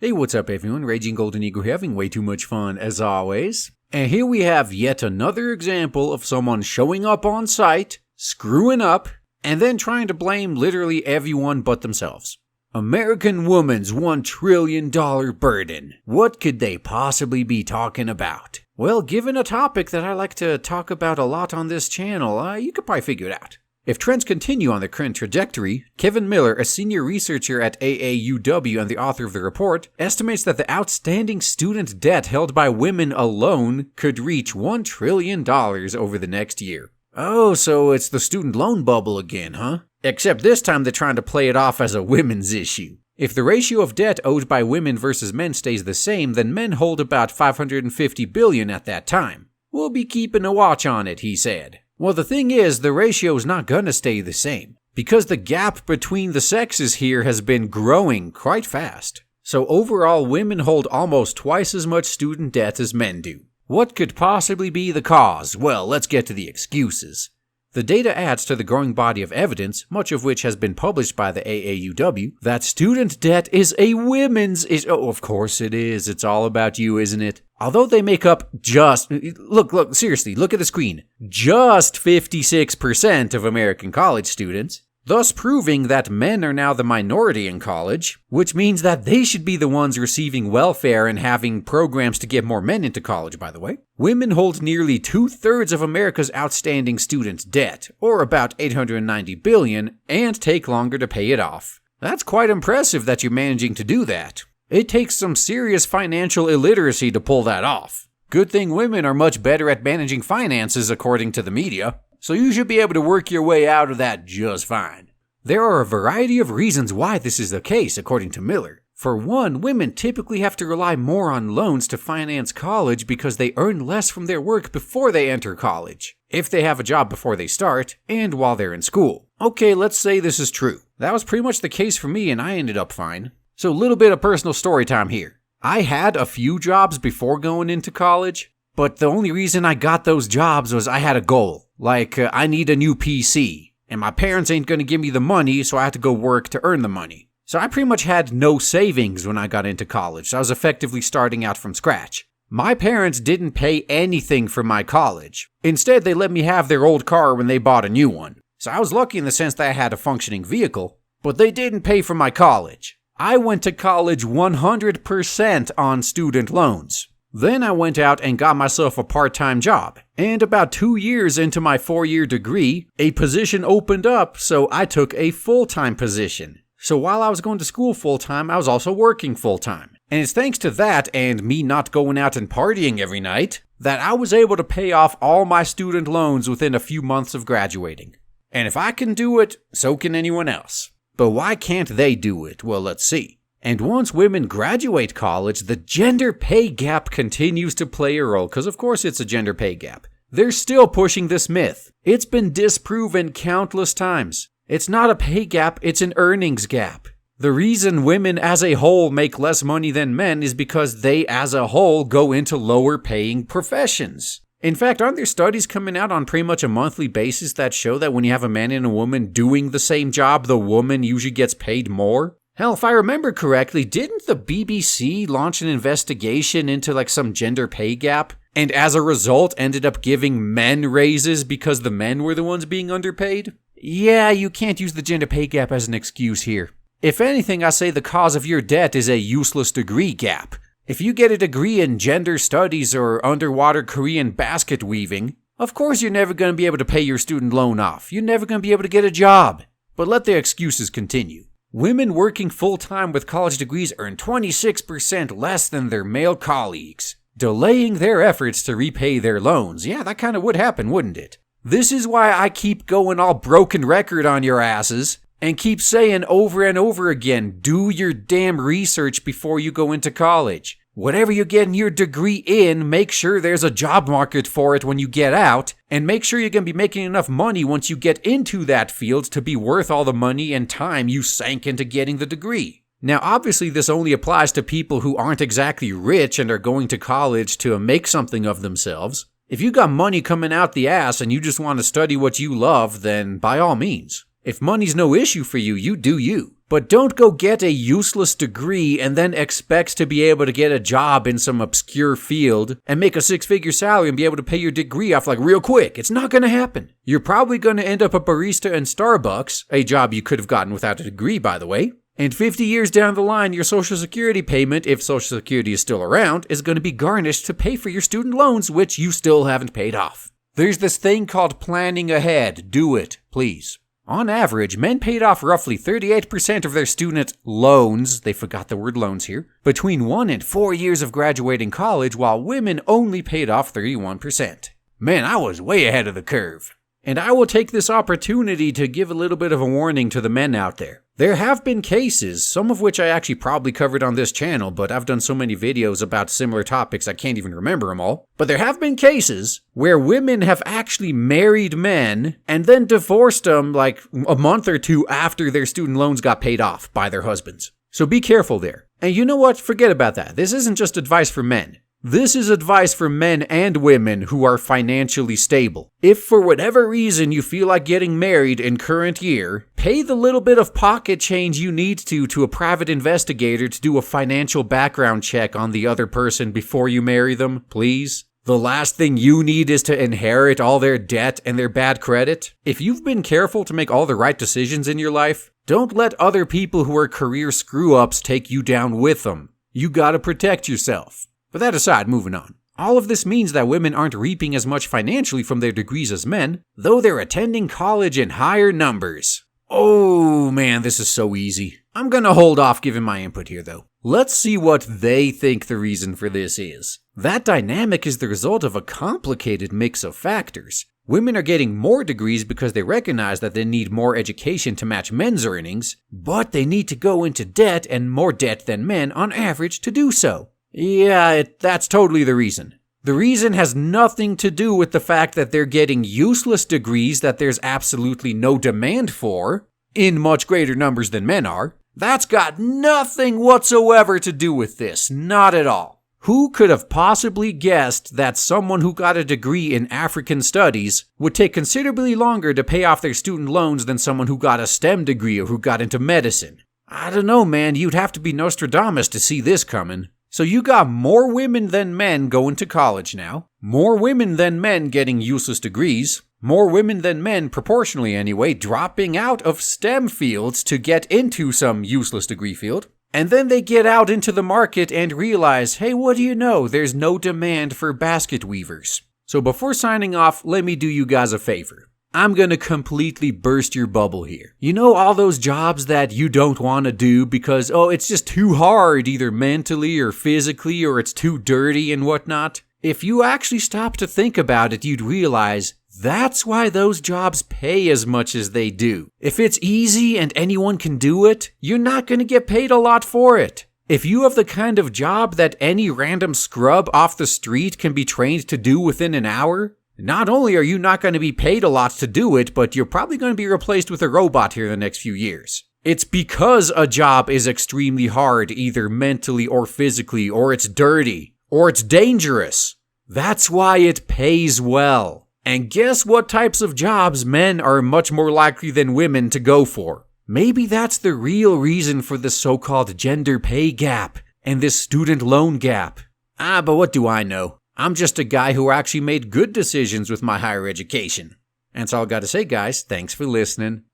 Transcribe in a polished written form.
Hey, what's up everyone? Raging Golden Eagle here, having way too much fun as always. And here we have yet another example of someone showing up on site, screwing up, and then trying to blame literally everyone but themselves. American woman's $1 trillion burden. What could they possibly be talking about? Well, given a topic that I like to talk about a lot on this channel, you could probably figure it out. If trends continue on the current trajectory, Kevin Miller, a senior researcher at AAUW and the author of the report, estimates that the outstanding student debt held by women alone could reach $1 trillion over the next year. Oh, so it's the student loan bubble again, huh? Except this time they're trying to play it off as a women's issue. If the ratio of debt owed by women versus men stays the same, then men hold about $550 billion at that time. We'll be keeping a watch on it, he said. Well, the thing is, the ratio's not gonna stay the same, because the gap between the sexes here has been growing quite fast. So overall, women hold almost twice as much student debt as men do. What could possibly be the cause? Well, let's get to the excuses. The data adds to the growing body of evidence, much of which has been published by the AAUW, that student debt is a women's issue. Oh, of course it is. It's all about you, isn't it? Although they make up seriously, look at the screen. Just 56% of American college students, thus proving that men are now the minority in college, which means that they should be the ones receiving welfare and having programs to get more men into college, by the way. Women hold nearly 2/3 of America's outstanding student debt, or about $890 billion, and take longer to pay it off. That's quite impressive that you're managing to do that. It takes some serious financial illiteracy to pull that off. Good thing women are much better at managing finances according to the media, so you should be able to work your way out of that just fine. There are a variety of reasons why this is the case, according to Miller. For one, women typically have to rely more on loans to finance college because they earn less from their work before they enter college, if they have a job before they start, and while they're in school. Okay, let's say this is true. That was pretty much the case for me and I ended up fine. So a little bit of personal story time here. I had a few jobs before going into college, but the only reason I got those jobs was I had a goal. Like, I need a new PC, and my parents ain't gonna give me the money, so I had to go work to earn the money. So I pretty much had no savings when I got into college, so I was effectively starting out from scratch. My parents didn't pay anything for my college. Instead, they let me have their old car when they bought a new one. So I was lucky in the sense that I had a functioning vehicle, but they didn't pay for my college. I went to college 100% on student loans. Then I went out and got myself a part-time job. And about 2 years into my 4-year degree, a position opened up, so I took a full-time position. So while I was going to school full-time, I was also working full-time. And it's thanks to that and me not going out and partying every night that I was able to pay off all my student loans within a few months of graduating. And if I can do it, so can anyone else. But why can't they do it? Well, let's see. And once women graduate college, the gender pay gap continues to play a role, because of course it's a gender pay gap. They're still pushing this myth. It's been disproven countless times. It's not a pay gap, it's an earnings gap. The reason women as a whole make less money than men is because they as a whole go into lower paying professions. In fact, aren't there studies coming out on pretty much a monthly basis that show that when you have a man and a woman doing the same job, the woman usually gets paid more? Hell, if I remember correctly, didn't the BBC launch an investigation into some gender pay gap? And as a result ended up giving men raises because the men were the ones being underpaid? Yeah, you can't use the gender pay gap as an excuse here. If anything, I say the cause of your debt is a useless degree gap. If you get a degree in gender studies or underwater Korean basket weaving, of course you're never going to be able to pay your student loan off. You're never going to be able to get a job. But let the excuses continue. Women working full-time with college degrees earn 26% less than their male colleagues, delaying their efforts to repay their loans. Yeah, that kind of would happen, wouldn't it? This is why I keep going all broken record on your asses and keep saying over and over again, do your damn research before you go into college. Whatever you're getting your degree in, make sure there's a job market for it when you get out, and make sure you're going to be making enough money once you get into that field to be worth all the money and time you sank into getting the degree. Now, obviously, this only applies to people who aren't exactly rich and are going to college to make something of themselves. If you got money coming out the ass and you just want to study what you love, then by all means. If money's no issue for you, you do you. But don't go get a useless degree and then expect to be able to get a job in some obscure field and make a 6-figure salary and be able to pay your degree off like real quick. It's not going to happen. You're probably going to end up a barista in Starbucks, a job you could have gotten without a degree, by the way. And 50 years down the line, your Social Security payment, if Social Security is still around, is going to be garnished to pay for your student loans, which you still haven't paid off. There's this thing called planning ahead. Do it, please. On average, men paid off roughly 38% of their student loans, they forgot the word loans here, between 1 and 4 years of graduating college, while women only paid off 31%. Man, I was way ahead of the curve. And I will take this opportunity to give a little bit of a warning to the men out there. There have been cases, some of which I actually probably covered on this channel, but I've done so many videos about similar topics I can't even remember them all. But there have been cases where women have actually married men and then divorced them like a month or two after their student loans got paid off by their husbands. So be careful there. And you know what? Forget about that. This isn't just advice for men. This is advice for men and women who are financially stable. If for whatever reason you feel like getting married in current year, pay the little bit of pocket change you need to a private investigator to do a financial background check on the other person before you marry them, please. The last thing you need is to inherit all their debt and their bad credit. If you've been careful to make all the right decisions in your life, don't let other people who are career screw-ups take you down with them. You gotta protect yourself. But that aside, moving on. All of this means that women aren't reaping as much financially from their degrees as men, though they're attending college in higher numbers. Oh man, this is so easy. I'm gonna hold off giving my input here though. Let's see what they think the reason for this is. That dynamic is the result of a complicated mix of factors. Women are getting more degrees because they recognize that they need more education to match men's earnings, but they need to go into debt and more debt than men on average to do so. Yeah, that's totally the reason. The reason has nothing to do with the fact that they're getting useless degrees that there's absolutely no demand for, in much greater numbers than men are. That's got nothing whatsoever to do with this, not at all. Who could have possibly guessed that someone who got a degree in African studies would take considerably longer to pay off their student loans than someone who got a STEM degree or who got into medicine? I don't know, man, you'd have to be Nostradamus to see this coming. So you got more women than men going to college now, more women than men getting useless degrees, more women than men, proportionally anyway, dropping out of STEM fields to get into some useless degree field, and then they get out into the market and realize, hey, what do you know, there's no demand for basket weavers. So before signing off, let me do you guys a favor. I'm gonna completely burst your bubble here. You know all those jobs that you don't want to do because, it's just too hard either mentally or physically or it's too dirty and whatnot? If you actually stop to think about it, you'd realize that's why those jobs pay as much as they do. If it's easy and anyone can do it, you're not gonna get paid a lot for it. If you have the kind of job that any random scrub off the street can be trained to do within an hour, not only are you not going to be paid a lot to do it, but you're probably going to be replaced with a robot here in the next few years. It's because a job is extremely hard, either mentally or physically, or it's dirty, or it's dangerous. That's why it pays well. And guess what types of jobs men are much more likely than women to go for? Maybe that's the real reason for the so-called gender pay gap and this student loan gap. But what do I know? I'm just a guy who actually made good decisions with my higher education. That's all I gotta say, guys. Thanks for listening.